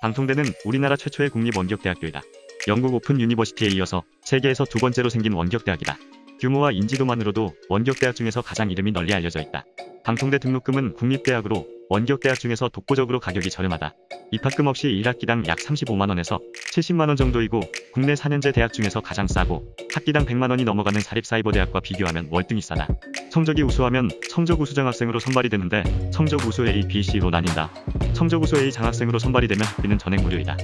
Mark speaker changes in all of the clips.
Speaker 1: 방통대는 우리나라 최초의 국립 원격대학교이다. 영국 오픈 유니버시티에 이어서 세계에서 두 번째로 생긴 원격대학이다. 규모와 인지도만으로도 원격대학 중에서 가장 이름이 널리 알려져 있다. 방통대 등록금은 국립대학으로 원격대학 중에서 독보적으로 가격이 저렴하다. 입학금 없이 1학기당 약 35만원에서 70만원 정도이고 국내 4년제 대학 중에서 가장 싸고 학기당 100만원이 넘어가는 사립사이버대학과 비교하면 월등히 싸다. 성적이 우수하면 성적 우수 장학생으로 선발이 되는데 성적 우수 A, B, C로 나뉜다. 성적 우수 A 장학생으로 선발이 되면 학비는 전액 무료이다.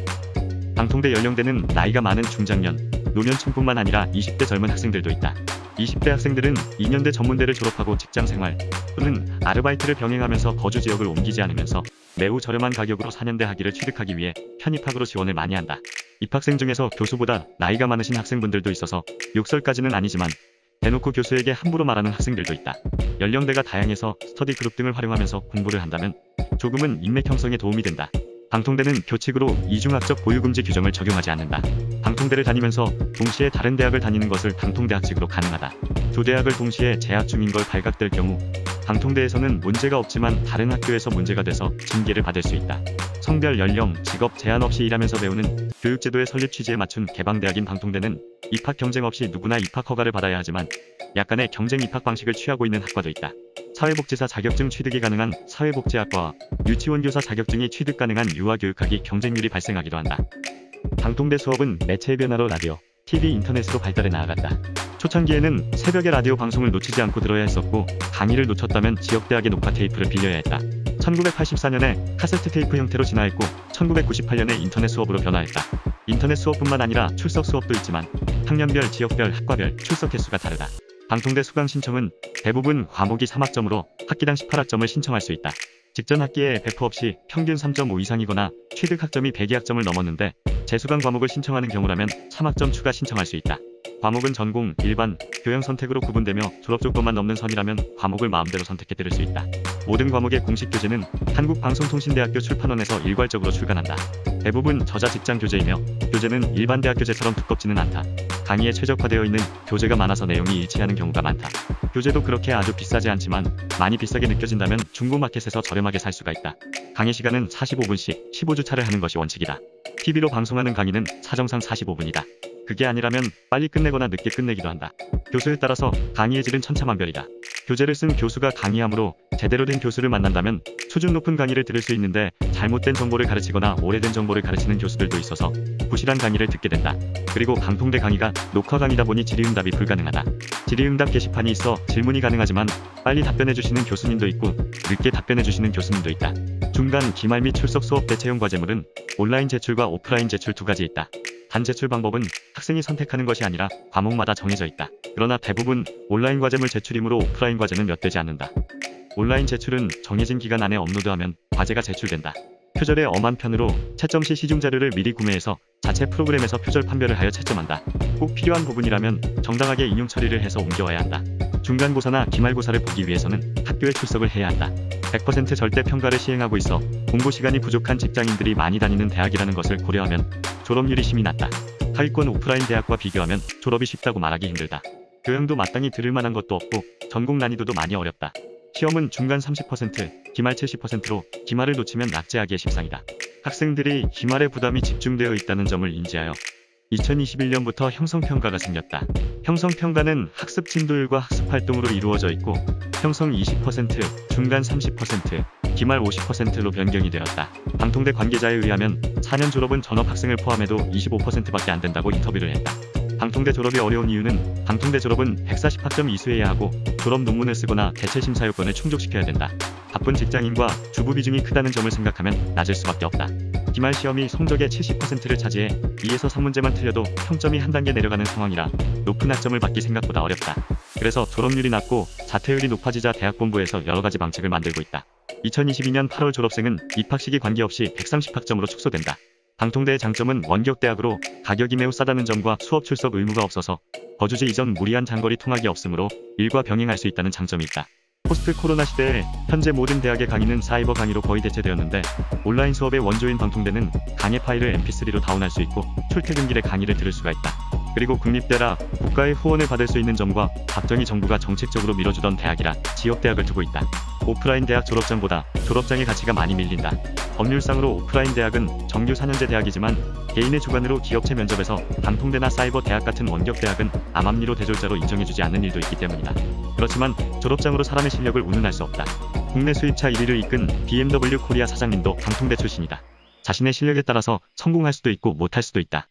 Speaker 1: 방통대 연령대는 나이가 많은 중장년, 노년층뿐만 아니라 20대 젊은 학생들도 있다. 20대 학생들은 2년대 전문대를 졸업하고 직장생활 또는 아르바이트를 병행하면서 거주 지역을 옮기지 않으면서 매우 저렴한 가격으로 4년대 학위를 취득하기 위해 편입학으로 지원을 많이 한다. 입학생 중에서 교수보다 나이가 많으신 학생분들도 있어서 욕설까지는 아니지만 대놓고 교수에게 함부로 말하는 학생들도 있다. 연령대가 다양해서 스터디 그룹 등을 활용하면서 공부를 한다면 조금은 인맥 형성에 도움이 된다. 방통대는 교칙으로 이중학적 보유금지 규정을 적용하지 않는다. 방통대를 다니면서 동시에 다른 대학을 다니는 것을 방통대학직으로 가능하다. 두 대학을 동시에 재학 중인 걸 발각될 경우 방통대에서는 문제가 없지만 다른 학교에서 문제가 돼서 징계를 받을 수 있다. 성별, 연령, 직업 제한 없이 일하면서 배우는 교육제도의 설립 취지에 맞춘 개방대학인 방통대는 입학 경쟁 없이 누구나 입학 허가를 받아야 하지만 약간의 경쟁 입학 방식을 취하고 있는 학과도 있다. 사회복지사 자격증 취득이 가능한 사회복지학과와 유치원교사 자격증이 취득 가능한 유아교육학이 경쟁률이 발생하기도 한다. 방통대 수업은 매체의 변화로 라디오, TV, 인터넷으로 발달해 나아갔다. 초창기에는 새벽에 라디오 방송을 놓치지 않고 들어야 했었고 강의를 놓쳤다면 지역대학의 녹화 테이프를 빌려야 했다. 1984년에 카세트 테이프 형태로 진화했고 1998년에 인터넷 수업으로 변화했다. 인터넷 수업뿐만 아니라 출석 수업도 있지만 학년별, 지역별, 학과별 출석 횟수가 다르다. 방통대 수강 신청은 대부분 과목이 3학점으로 학기당 18학점을 신청할 수 있다. 직전 학기에 배포 없이 평균 3.5 이상이거나 취득 학점이 102학점을 넘었는데 재수강 과목을 신청하는 경우라면 3학점 추가 신청할 수 있다. 과목은 전공, 일반, 교양 선택으로 구분되며 졸업 조건만 넘는 선이라면 과목을 마음대로 선택해 들을 수 있다. 모든 과목의 공식 교재는 한국방송통신대학교 출판원에서 일괄적으로 출간한다. 대부분 저자 직장 교재이며 교재는 일반 대학 교재처럼 두껍지는 않다. 강의에 최적화되어 있는 교재가 많아서 내용이 일치하는 경우가 많다. 교재도 그렇게 아주 비싸지 않지만 많이 비싸게 느껴진다면 중고마켓에서 저렴하게 살 수가 있다. 강의 시간은 45분씩 15주차를 하는 것이 원칙이다. TV로 방송하는 강의는 사정상 45분이다. 그게 아니라면 빨리 끝내거나 늦게 끝내기도 한다. 교수에 따라서 강의의 질은 천차만별이다. 교재를 쓴 교수가 강의하므로 제대로 된 교수를 만난다면 수준 높은 강의를 들을 수 있는데 잘못된 정보를 가르치거나 오래된 정보를 가르치는 교수들도 있어서 부실한 강의를 듣게 된다. 그리고 방통대 강의가 녹화 강의다 보니 질의응답이 불가능하다. 질의응답 게시판이 있어 질문이 가능하지만 빨리 답변해주시는 교수님도 있고 늦게 답변해주시는 교수님도 있다. 중간, 기말 및 출석 수업 대체용 과제물은 온라인 제출과 오프라인 제출 두 가지 있다. 단 제출 방법은 학생이 선택하는 것이 아니라 과목마다 정해져 있다. 그러나 대부분 온라인 과제물 제출이므로 오프라인 과제는 몇 되지 않는다. 온라인 제출은 정해진 기간 안에 업로드하면 과제가 제출된다. 표절의 엄한 편으로 채점 시 시중 자료를 미리 구매해서 자체 프로그램에서 표절 판별을 하여 채점한다. 꼭 필요한 부분이라면 정당하게 인용 처리를 해서 옮겨와야 한다. 중간고사나 기말고사를 보기 위해서는 학교에 출석을 해야 한다. 100% 절대 평가를 시행하고 있어 공부 시간이 부족한 직장인들이 많이 다니는 대학이라는 것을 고려하면 졸업률이 심히 낮다. 하위권 오프라인 대학과 비교하면 졸업이 쉽다고 말하기 힘들다. 교양도 마땅히 들을 만한 것도 없고 전공 난이도도 많이 어렵다. 시험은 중간 30%, 기말 70%로 기말을 놓치면 낙제하기에 십상이다. 학생들이 기말에 부담이 집중되어 있다는 점을 인지하여 2021년부터 형성평가가 생겼다. 형성평가는 학습 진도율과 학습 활동으로 이루어져 있고 형성 20%, 중간 30%, 기말 50%로 변경이 되었다. 방통대 관계자에 의하면 4년 졸업은 전업 학생을 포함해도 25%밖에 안 된다고 인터뷰를 했다. 방통대 졸업이 어려운 이유는 방통대 졸업은 140학점 이수해야 하고 졸업 논문을 쓰거나 대체 심사 요건을 충족시켜야 된다. 바쁜 직장인과 주부 비중이 크다는 점을 생각하면 낮을 수밖에 없다. 기말 시험이 성적의 70%를 차지해 2에서 3문제만 틀려도 평점이 한 단계 내려가는 상황이라 높은 학점을 받기 생각보다 어렵다. 그래서 졸업률이 낮고 자퇴율이 높아지자 대학본부에서 여러가지 방책을 만들고 있다. 2022년 8월 졸업생은 입학 시기 관계없이 130학점으로 축소된다. 방통대의 장점은 원격대학으로 가격이 매우 싸다는 점과 수업 출석 의무가 없어서 거주지 이전 무리한 장거리 통학이 없으므로 일과 병행할 수 있다는 장점이 있다. 포스트 코로나 시대에 현재 모든 대학의 강의는 사이버 강의로 거의 대체되었는데 온라인 수업의 원조인 방통대는 강의 파일을 mp3로 다운할 수 있고 출퇴근길에 강의를 들을 수가 있다. 그리고 국립대라 국가의 후원을 받을 수 있는 점과 박정희 정부가 정책적으로 밀어주던 대학이라 지역대학을 두고 있다. 오프라인 대학 졸업장보다 졸업장의 가치가 많이 밀린다. 법률상으로 오프라인 대학은 정규 4년제 대학이지만 개인의 주관으로 기업체 면접에서 방통대나 사이버 대학 같은 원격 대학은 암암리로 대졸자로 인정해주지 않는 일도 있기 때문이다. 그렇지만 졸업장으로 사람의 실력을 운운할 수 없다. 국내 수입차 1위를 이끈 BMW 코리아 사장님도 방통대 출신이다. 자신의 실력에 따라서 성공할 수도 있고 못할 수도 있다.